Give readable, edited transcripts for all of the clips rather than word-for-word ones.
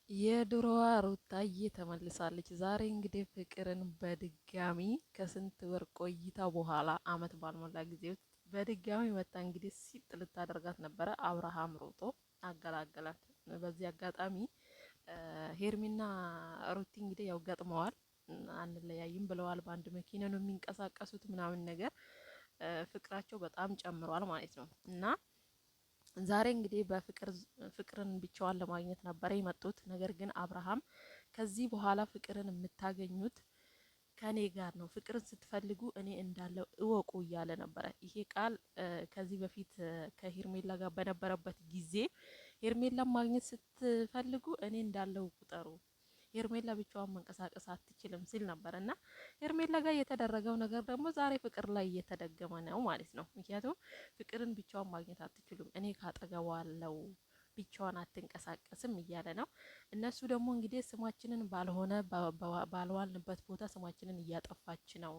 የድሮዋ ሩታዬ ተመልሳለች። ዛሬ እንግዲህ ፍቅርን በድጋሚ ከስንት ወር ቆይታ በኋላ አመት ባልሞላ ጊዜ ውስጥ በድጋሚ መጣ። እንግዲህ ሲጥ ልታደርጋት ነበረ። አብርሃም ሮጦ አገላገላት። በዚህ አጋጣሚ ሄርሚና ሩቲ እንግዲህ ያው ገጥመዋል። አንለያይም ብለዋል። በአንድ መኪና ነው የሚንቀሳቀሱት ምናምን ነገር ፍቅራቸው በጣም ጨምሯል ማለት ነው እና ዛሬ እንግዲህ ፍቅርን ብቻዋን ለማግኘት ነበረ የመጡት። ነገር ግን አብርሃም ከዚህ በኋላ ፍቅርን የምታገኙት ከኔ ጋር ነው፣ ፍቅርን ስትፈልጉ እኔ እንዳለው እወቁ እያለ ነበረ። ይሄ ቃል ከዚህ በፊት ከሄርሜላ ጋር በነበረበት ጊዜ ሄርሜላን ማግኘት ስትፈልጉ እኔ እንዳለው ቁጠሩ፣ ሄርሜላ ብቻዋን መንቀሳቀስ አትችልም ሲል ነበር እና ሄርሜላ ጋር የተደረገው ነገር ደግሞ ዛሬ ፍቅር ላይ እየተደገመ ነው ማለት ነው። ምክንያቱም ፍቅርን ብቻዋን ማግኘት አትችሉም፣ እኔ ካጠገቧ አለው፣ ብቻዋን አትንቀሳቀስም እያለ ነው። እነሱ ደግሞ እንግዲህ ስማችንን ባልሆነ ባልዋልንበት ቦታ ስማችንን እያጠፋች ነው።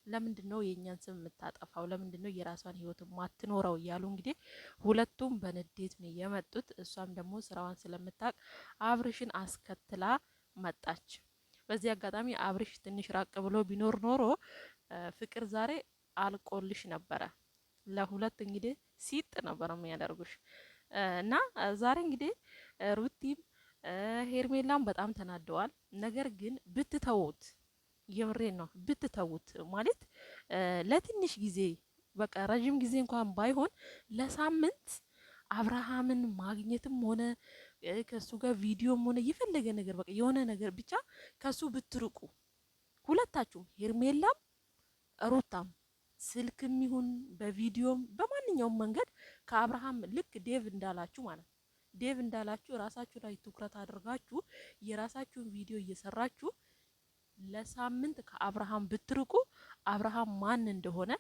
ለምንድን ነው የእኛን ስም የምታጠፋው? ለምንድን ነው የራሷን ህይወት ማትኖረው? እያሉ እንግዲህ ሁለቱም በንዴት ነው የመጡት። እሷም ደግሞ ስራዋን ስለምታውቅ አብርሽን አስከትላ መጣች። በዚህ አጋጣሚ አብርሽ ትንሽ ራቅ ብሎ ቢኖር ኖሮ ፍቅር ዛሬ አልቆልሽ ነበረ። ለሁለት እንግዲህ ሲጥ ነበር የሚያደርጉሽ እና ዛሬ እንግዲህ ሩቲም ሄርሜላም በጣም ተናደዋል። ነገር ግን ብትተውት፣ የምሬን ነው ብትተውት ማለት ለትንሽ ጊዜ በቃ ረጅም ጊዜ እንኳን ባይሆን ለሳምንት አብርሃምን ማግኘትም ሆነ ከሱ ጋር ቪዲዮም ሆነ የፈለገ ነገር በቃ የሆነ ነገር ብቻ ከሱ ብትርቁ ሁለታችሁም ሄርሜላም ሩታም ስልክም ይሁን በቪዲዮም በማንኛውም መንገድ ከአብርሃም ልክ ዴቭ እንዳላችሁ ማለት ነው። ዴቭ እንዳላችሁ ራሳችሁ ላይ ትኩረት አድርጋችሁ የራሳችሁን ቪዲዮ እየሰራችሁ ለሳምንት ከአብርሃም ብትርቁ አብርሃም ማን እንደሆነ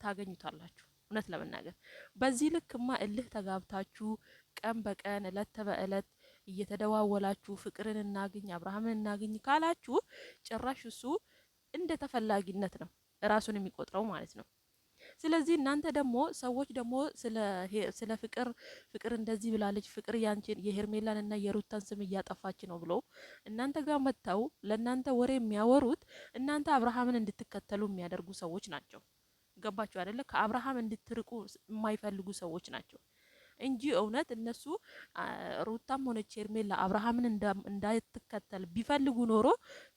ታገኙታላችሁ። እውነት ለመናገር በዚህ ልክማ እልህ ተጋብታችሁ ቀን በቀን እለት በእለት እየተደዋወላችሁ ፍቅርን እናግኝ አብርሃምን እናግኝ ካላችሁ ጭራሽ እሱ እንደ ተፈላጊነት ነው ራሱን የሚቆጥረው ማለት ነው። ስለዚህ እናንተ ደግሞ ሰዎች ደግሞ ስለ ፍቅር እንደዚህ ብላለች፣ ፍቅር ያንቺን የሄርሜላን እና የሩታን ስም እያጠፋች ነው ብሎ እናንተ ጋር መጥተው ለእናንተ ወሬ የሚያወሩት እናንተ አብርሃምን እንድትከተሉ የሚያደርጉ ሰዎች ናቸው። ገባችሁ አይደለ? ከአብርሃም እንድትርቁ የማይፈልጉ ሰዎች ናቸው እንጂ እውነት እነሱ ሩታም ሆነች ሄርሜላ አብርሃምን እንዳትከተል ቢፈልጉ ኖሮ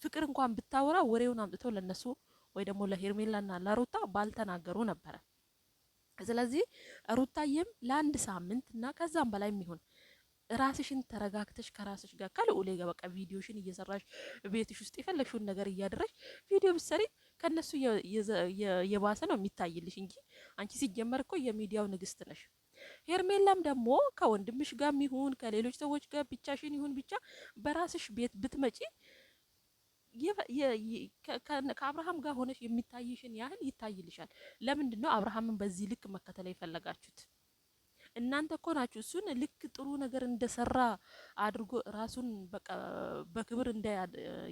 ፍቅር እንኳን ብታወራ ወሬውን አምጥተው ለነሱ ወይ ደግሞ ለሄርሜላና ለሩታ ባልተናገሩ ነበረ። ስለዚህ ሩታዬም ለአንድ ሳምንት እና ከዛም በላይ የሚሆን ራስሽን ተረጋግተሽ ከራስሽ ጋር ከልዑሌ ጋር በቃ ቪዲዮሽን እየሰራሽ ቤትሽ ውስጥ የፈለግሽውን ነገር እያደረሽ ቪዲዮ ብትሰሪ ከነሱ የባሰ ነው የሚታይልሽ እንጂ አንቺ ሲጀመር እኮ የሚዲያው ንግስት ነሽ። ሄርሜላም ደግሞ ከወንድምሽ ጋር ይሁን ከሌሎች ሰዎች ጋር ብቻሽን ይሁን ብቻ በራስሽ ቤት ብትመጪ ከአብርሃም ጋር ሆነሽ የሚታይሽን ያህል ይታይልሻል። ለምንድን ነው አብርሃምን በዚህ ልክ መከተል የፈለጋችሁት? እናንተ እኮ ናችሁ እሱን ልክ ጥሩ ነገር እንደሰራ አድርጎ ራሱን በቃ በክብር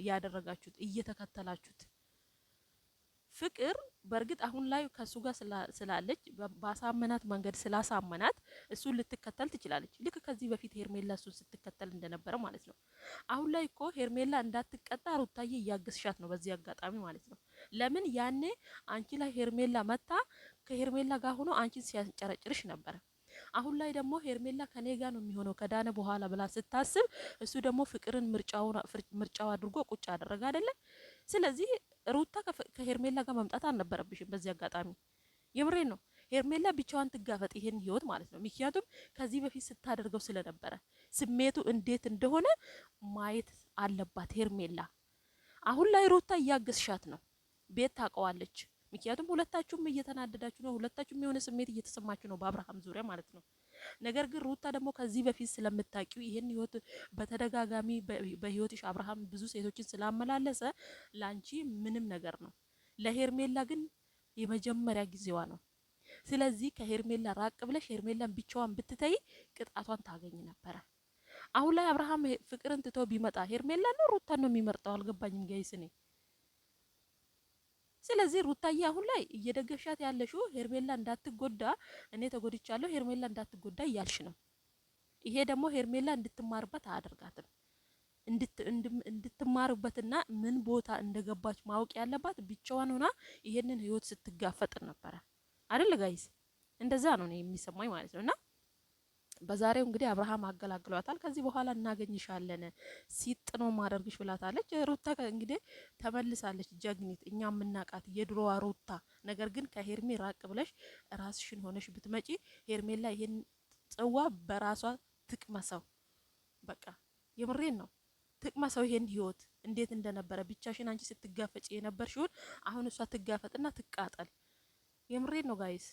ያደረጋችሁት እየተከተላችሁት። ፍቅር በእርግጥ አሁን ላይ ከሱ ጋር ስላለች ባሳመናት መንገድ ስላሳመናት እሱን ልትከተል ትችላለች። ልክ ከዚህ በፊት ሄርሜላ እሱን ስትከተል እንደነበረ ማለት ነው። አሁን ላይ እኮ ሄርሜላ እንዳትቀጣ ሩታዬ እያገዝሻት ነው፣ በዚህ አጋጣሚ ማለት ነው። ለምን ያኔ አንቺ ላይ ሄርሜላ መታ ከሄርሜላ ጋር ሆኖ አንቺን ሲያንጨረጭርሽ ነበረ። አሁን ላይ ደግሞ ሄርሜላ ከኔ ጋር ነው የሚሆነው ከዳነ በኋላ ብላ ስታስብ እሱ ደግሞ ፍቅርን ምርጫው አድርጎ ቁጭ አደረገ አይደለ? ስለዚህ ሩታ ከሄርሜላ ጋር መምጣት አልነበረብሽም። በዚህ አጋጣሚ የምሬ ነው። ሄርሜላ ብቻዋን ትጋፈጥ ይሄን ህይወት ማለት ነው። ምክንያቱም ከዚህ በፊት ስታደርገው ስለነበረ ስሜቱ እንዴት እንደሆነ ማየት አለባት ሄርሜላ። አሁን ላይ ሩታ እያገዝሻት ነው፣ ቤት ታውቀዋለች። ምክንያቱም ሁለታችሁም እየተናደዳችሁ ነው፣ ሁለታችሁም የሆነ ስሜት እየተሰማችሁ ነው በአብርሃም ዙሪያ ማለት ነው። ነገር ግን ሩታ ደግሞ ከዚህ በፊት ስለምታውቂው ይሄን ህይወት በተደጋጋሚ በህይወትሽ አብርሃም ብዙ ሴቶችን ስላመላለሰ ላንቺ ምንም ነገር ነው። ለሄርሜላ ግን የመጀመሪያ ጊዜዋ ነው። ስለዚህ ከሄርሜላ ራቅ ብለሽ ሄርሜላን ብቻዋን ብትተይ ቅጣቷን ታገኝ ነበረ። አሁን ላይ አብርሃም ፍቅርን ትቶ ቢመጣ ሄርሜላ ነው ሩታን ነው የሚመርጠው? አልገባኝም ጋይስ እኔ። ስለዚህ ሩታዬ አሁን ላይ እየደገሻት ያለሽው ሄርሜላ እንዳትጎዳ፣ እኔ ተጎድቻለሁ ሄርሜላ እንዳትጎዳ እያልሽ ነው። ይሄ ደግሞ ሄርሜላ እንድትማርበት አያደርጋትም። እንድትማርበትና ምን ቦታ እንደገባች ማወቅ ያለባት ብቻዋን ሆና ይሄንን ህይወት ስትጋፈጥ ነበረ አይደል ጋይስ? እንደዛ ነው የሚሰማኝ ማለት ነውና በዛሬው እንግዲህ አብርሃም አገላግሏታል። ከዚህ በኋላ እናገኝሻለን ሲጥ ነው ማደርግሽ ብላታለች። ሩታ እንግዲህ ተመልሳለች፣ ጀግኒት፣ እኛ የምናውቃት የድሮዋ ሩታ። ነገር ግን ከሄርሜ ራቅ ብለሽ ራስሽን ሆነሽ ብትመጪ ሄርሜላ ይሄን ጽዋ በራሷ ትቅመሰው። በቃ የምሬን ነው ትቅመሰው። ይሄን ህይወት እንዴት እንደነበረ ብቻሽን አንቺ ስትጋፈጭ የነበርሽውን አሁን እሷ ትጋፈጥና ትቃጠል። የምሬን ነው ጋይስ።